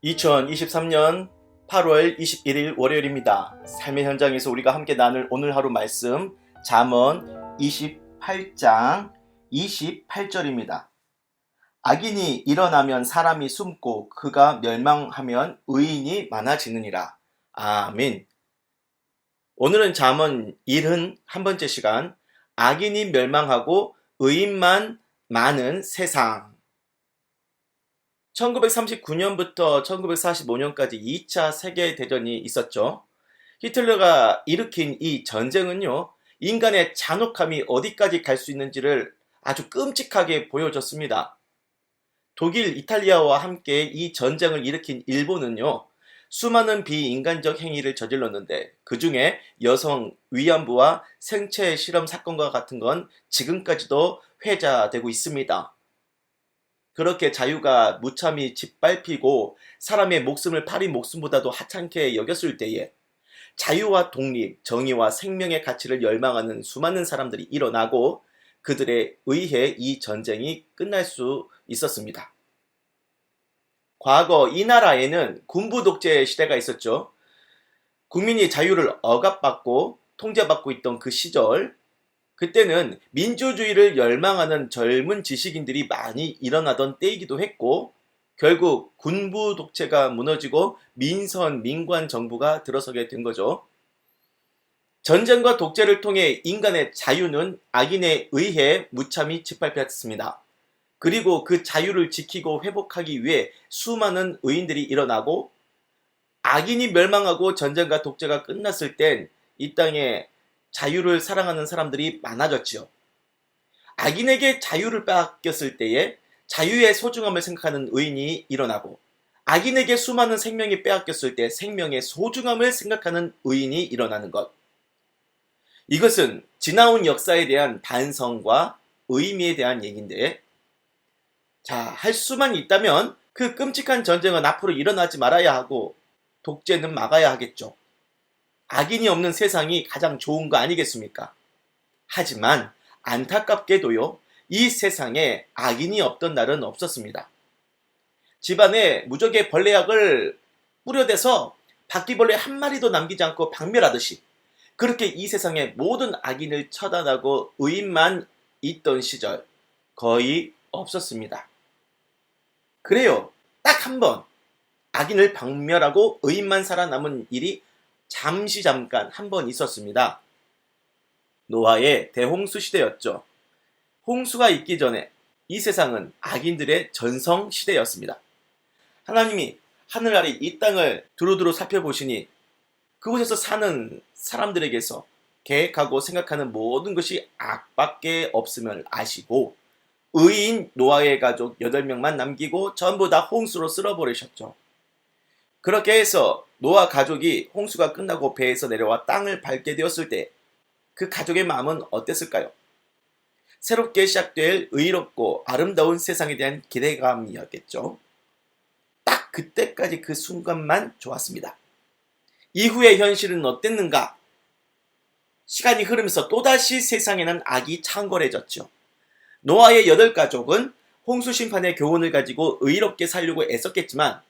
2023년 8월 21일 월요일입니다. 삶의 현장에서 우리가 함께 나눌 오늘 하루 말씀 잠언 28장 28절입니다. 악인이 일어나면 사람이 숨고 그가 멸망하면 의인이 많아지느니라. 아멘. 오늘은 잠언 71번째 시간, 악인이 멸망하고 의인만 많은 세상. 1939년부터 1945년까지 2차 세계대전이 있었죠. 히틀러가 일으킨 이 전쟁은요, 인간의 잔혹함이 어디까지 갈 수 있는지를 아주 끔찍하게 보여줬습니다. 독일, 이탈리아와 함께 이 전쟁을 일으킨 일본은요, 수많은 비인간적 행위를 저질렀는데 그 중에 여성 위안부와 생체 실험 사건과 같은 건 지금까지도 회자되고 있습니다. 그렇게 자유가 무참히 짓밟히고 사람의 목숨을 파리 목숨보다도 하찮게 여겼을 때에 자유와 독립, 정의와 생명의 가치를 열망하는 수많은 사람들이 일어나고 그들에 의해 이 전쟁이 끝날 수 있었습니다. 과거 이 나라에는 군부 독재 시대가 있었죠. 국민이 자유를 억압받고 통제받고 있던 그 시절, 그때는 민주주의를 열망하는 젊은 지식인들이 많이 일어나던 때이기도 했고, 결국 군부 독재가 무너지고 민선 민관 정부가 들어서게 된 거죠. 전쟁과 독재를 통해 인간의 자유는 악인에 의해 무참히 짓밟혔습니다. 그리고 그 자유를 지키고 회복하기 위해 수많은 의인들이 일어나고, 악인이 멸망하고 전쟁과 독재가 끝났을 땐 이 땅에 자유를 사랑하는 사람들이 많아졌지요. 악인에게 자유를 빼앗겼을 때에 자유의 소중함을 생각하는 의인이 일어나고, 악인에게 수많은 생명이 빼앗겼을 때 생명의 소중함을 생각하는 의인이 일어나는 것. 이것은 지나온 역사에 대한 반성과 의미에 대한 얘기인데, 할 수만 있다면 그 끔찍한 전쟁은 앞으로 일어나지 말아야 하고 독재는 막아야 하겠죠. 악인이 없는 세상이 가장 좋은 거 아니겠습니까? 하지만 안타깝게도요, 이 세상에 악인이 없던 날은 없었습니다. 집안에 무적의 벌레약을 뿌려대서 바퀴벌레 한 마리도 남기지 않고 박멸하듯이 그렇게 이 세상의 모든 악인을 처단하고 의인만 있던 시절 거의 없었습니다. 그래요, 딱 한 번 악인을 박멸하고 의인만 살아남은 일이 잠깐 한 번 있었습니다. 노아의 대홍수 시대였죠. 홍수가 있기 전에 이 세상은 악인들의 전성 시대였습니다. 하나님이 하늘 아래 이 땅을 두루두루 살펴보시니 그곳에서 사는 사람들에게서 계획하고 생각하는 모든 것이 악밖에 없음을 아시고 의인 노아의 가족 8명만 남기고 전부 다 홍수로 쓸어버리셨죠. 그렇게 해서 노아 가족이 홍수가 끝나고 배에서 내려와 땅을 밟게 되었을 때 그 가족의 마음은 어땠을까요? 새롭게 시작될 의롭고 아름다운 세상에 대한 기대감이었겠죠. 딱 그때까지 그 순간만 좋았습니다. 이후의 현실은 어땠는가? 시간이 흐르면서 또다시 세상에는 악이 창궐해졌죠. 노아의 8가족은 홍수 심판의 교훈을 가지고 의롭게 살려고 애썼겠지만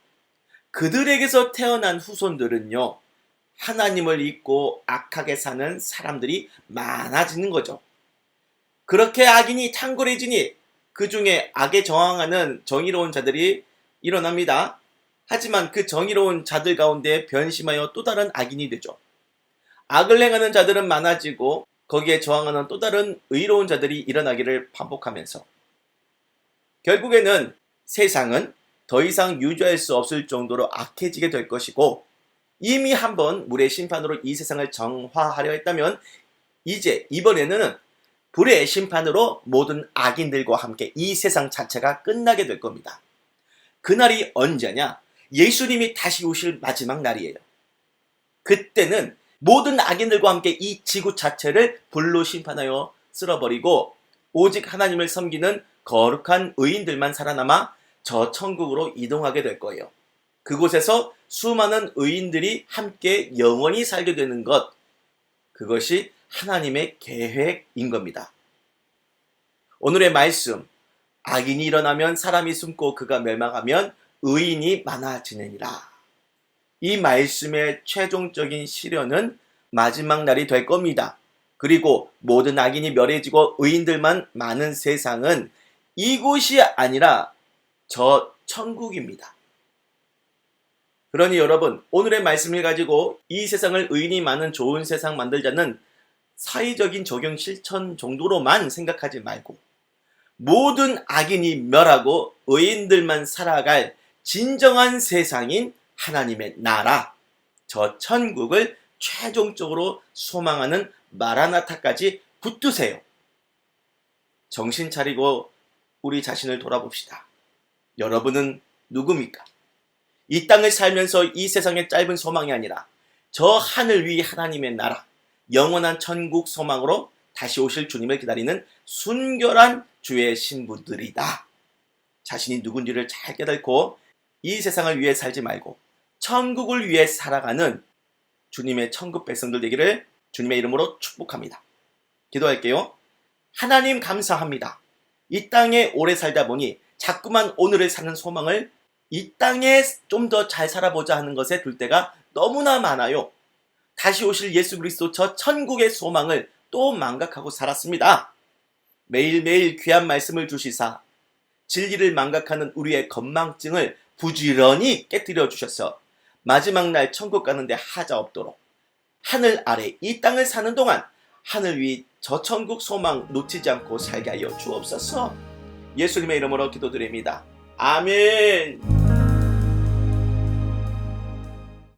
그들에게서 태어난 후손들은요, 하나님을 잊고 악하게 사는 사람들이 많아지는 거죠. 그렇게 악인이 창궐해지니 그 중에 악에 저항하는 정의로운 자들이 일어납니다. 하지만 그 정의로운 자들 가운데 변심하여 또 다른 악인이 되죠. 악을 행하는 자들은 많아지고 거기에 저항하는 또 다른 의로운 자들이 일어나기를 반복하면서 결국에는 세상은 더 이상 유지할 수 없을 정도로 악해지게 될 것이고, 이미 한번 물의 심판으로 이 세상을 정화하려 했다면 이제 이번에는 불의 심판으로 모든 악인들과 함께 이 세상 자체가 끝나게 될 겁니다. 그날이 언제냐? 예수님이 다시 오실 마지막 날이에요. 그때는 모든 악인들과 함께 이 지구 자체를 불로 심판하여 쓸어버리고 오직 하나님을 섬기는 거룩한 의인들만 살아남아 저 천국으로 이동하게 될 거예요. 그곳에서 수많은 의인들이 함께 영원히 살게 되는 것, 그것이 하나님의 계획인 겁니다. 오늘의 말씀, 악인이 일어나면 사람이 숨고 그가 멸망하면 의인이 많아지느니라. 이 말씀의 최종적인 실현은 마지막 날이 될 겁니다. 그리고 모든 악인이 멸해지고 의인들만 많은 세상은 이곳이 아니라 저 천국입니다. 그러니 여러분, 오늘의 말씀을 가지고 이 세상을 의인이 많은 좋은 세상 만들자는 사회적인 적용 실천 정도로만 생각하지 말고 모든 악인이 멸하고 의인들만 살아갈 진정한 세상인 하나님의 나라, 저 천국을 최종적으로 소망하는 마라나타까지 붙드세요. 정신 차리고 우리 자신을 돌아봅시다. 여러분은 누굽니까? 이 땅을 살면서 이 세상의 짧은 소망이 아니라 저 하늘 위 하나님의 나라, 영원한 천국 소망으로 다시 오실 주님을 기다리는 순결한 주의 신부들이다. 자신이 누군지를 잘 깨닫고 이 세상을 위해 살지 말고 천국을 위해 살아가는 주님의 천국 백성들 되기를 주님의 이름으로 축복합니다. 기도할게요. 하나님 감사합니다. 이 땅에 오래 살다 보니 자꾸만 오늘을 사는 소망을 이 땅에 좀 더 잘 살아보자 하는 것에 둘 때가 너무나 많아요. 다시 오실 예수 그리스도 저 천국의 소망을 또 망각하고 살았습니다. 매일매일 귀한 말씀을 주시사 진리를 망각하는 우리의 건망증을 부지런히 깨뜨려 주셔서 마지막 날 천국 가는데 하자 없도록 하늘 아래 이 땅을 사는 동안 하늘 위 저 천국 소망 놓치지 않고 살게 하여 주옵소서. 예수님의 이름으로 기도드립니다. 아멘.